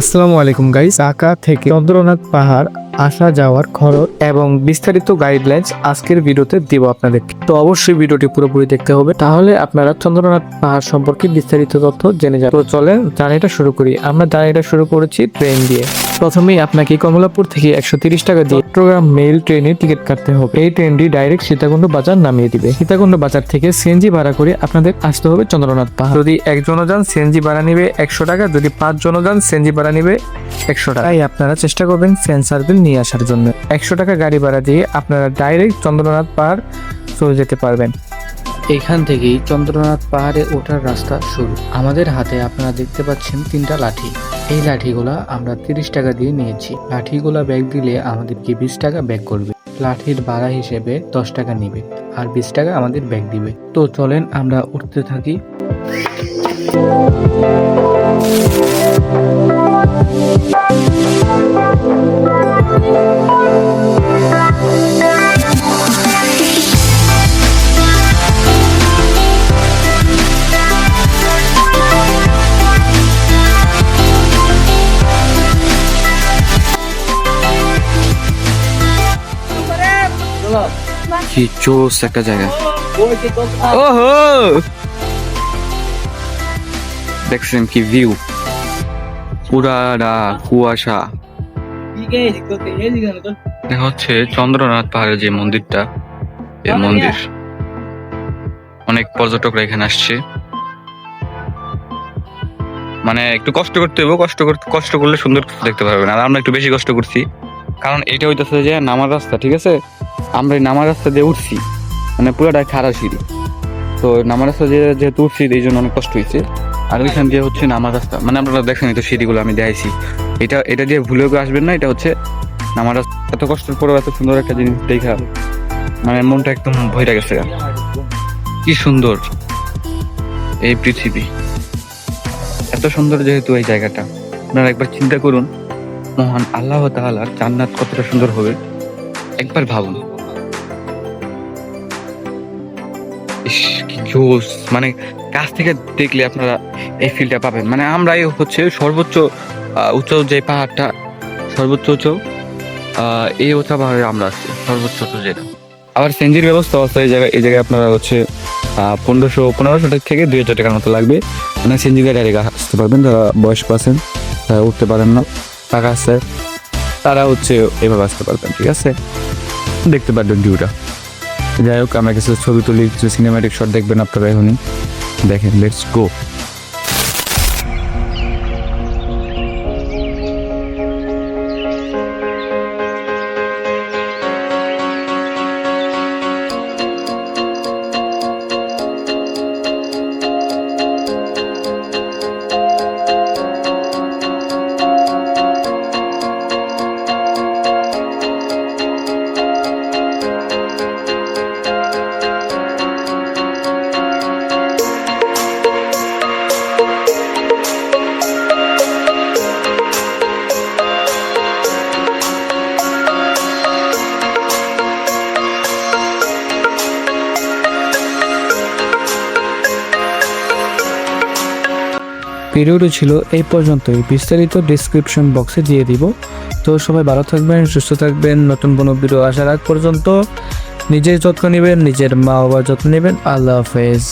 আসসালামু আলাইকুম গাইস। ঢাকা থেকে চন্দ্রনাথ পাহাড় আসা যাওয়ার খরচ এবং বিস্তারিত গাইডলাইন্স আজকের ভিডিওতে দিব আপনাদেরকে। তো অবশ্যই ভিডিওটি পুরোপুরি দেখতে হবে, তাহলে আপনারা চন্দ্রনাথ পাহাড় সম্পর্কে বিস্তারিত তথ্য জেনে যাবেন। তো চলেন জার্নিটা শুরু করি। আমরা জার্নিটা শুরু করেছি ট্রেন দিয়ে। প্রথমেই আপনাকে কমলাপুর থেকে 130 টাকা দিয়ে চট্টগ্রাম মেল ট্রেনের টিকিট কাটতে হবে। এই ট্রেনটি ডাইরেক্ট সীতাকুণ্ড বাজার নামিয়ে দিবে। সীতাকুণ্ড বাজার থেকে সিএনজি ভাড়া করে আপনাদের আসতে হবে চন্দ্রনাথ পাহাড়। যদি একজনও যান সিএনজি ভাড়া নিবে 100 টাকা, যদি 5 জনও যান সিএনজি ভাড়া নিবে 100 টাকা। তাই আপনারা চেষ্টা করবেন ফ্রেন্ড সার্কেল নিয়ে আসার জন্য। 100 টাকা গাড়ি ভাড়া দিয়ে আপনারা ডাইরেক্ট চন্দ্রনাথ পাহাড় চলে যেতে পারবেন। এখান থেকেই চন্দ্রনাথ পাহাড়ে ওঠার রাস্তা শুরু। আমাদের হাতে আপনারা দেখতে পাচ্ছেন 3টা লাঠি। এই লাঠিগুলা আমরা 30 টাকা দিয়ে নিয়েছি। লাঠিগুলা ব্যাগ দিলে আমাদেরকে 20 টাকা ব্যাগ করবে। লাঠির ভাড়া হিসেবে 10 টাকা নিবে আর 20 টাকা আমাদের ব্যাগ দিবে। তো চলেন আমরা উঠতে থাকি। কি জোস একটা জায়গা। ওহো, দেখছেন কি ভিউ, পুরাটা কুয়াশা। দেখা হচ্ছে চন্দ্রনাথ পাহাড়ের যে মন্দিরটা, এই মন্দির অনেক পর্যটকরা এখানে আসছে। মানে একটু কষ্ট করতে হবে, কষ্ট করলে সুন্দর দেখতে পারবেন। আর আমরা একটু বেশি কষ্ট করছি, কারণ এটা হইতেছে যে নামার রাস্তা, ঠিক আছে? আমরা এই নামার রাস্তা দিয়ে উঠছি, মানে পুরোটা খাড়া সিঁড়ি। তো নামার রাস্তা দিয়ে যেহেতু উঠছি, এই জন্য অনেক কষ্ট হয়েছে। আর ওইখান দিয়ে হচ্ছে নামার রাস্তা, মানে আপনারা দেখেন তো সিঁড়িগুলো আমি দেখাইছি। এটা দিয়ে ভুলেও কেউ আসবেন না, এটা হচ্ছে নামার রাস্তা। এত কষ্টের পরেও এত সুন্দর একটা জিনিস দেখা, মানে মনটা একদম ভরে গেছে। কি সুন্দর এই পৃথিবী, এত সুন্দর যেহেতু এই জায়গাটা। আপনারা একবার চিন্তা করুন, মহান আল্লাহ তাআলার জান্নাত কতটা সুন্দর হবে, একবার ভাবুন। ইস, কি জোস! মানে কাছ থেকে দেখলে আপনারা এই ফিলটা পাবেন। মানে আমরাই হচ্ছে সর্বোচ্চ উচ্চ যে পাহাড়টা, সর্বোচ্চ উচ্চ এই উঁচা পাহাড়ে আমরা আছি, সর্বোচ্চ উঁচু যেটা। আবার সিএনজির ব্যবস্থা আছে এই জায়গায় আপনারা হচ্ছে 1500 থেকে 2000 টাকার মতো লাগবে। মানে সিএনজি গাড়ি আসতে পারবেন। যারা বয়স্ক আছেন, তারা উঠতে পারেন না, টাকা আছে, তারা হচ্ছে এভাবে আসতে পারবেন, ঠিক আছে? দেখতে পারবেন ভিউটা। যাই হোক, আমরা কিছু ছবি তুলি, কিছু সিনেম্যাটিক শট দেখবেন আপনারা এখনই। দেখেন, লেটস গো। ভিডিওটি ছিল এই পর্যন্তই, বিস্তারিত ডিসক্রিপশন বক্সে দিয়ে দিব। তো সবাই ভালো থাকবেন, সুস্থ থাকবেন। নতুন কোনো ভিডিও আসার আগ পর্যন্ত নিজের যত্ন নেবেন, নিজের মা বাবার যত্ন নেবেন। আল্লাহ হাফেজ।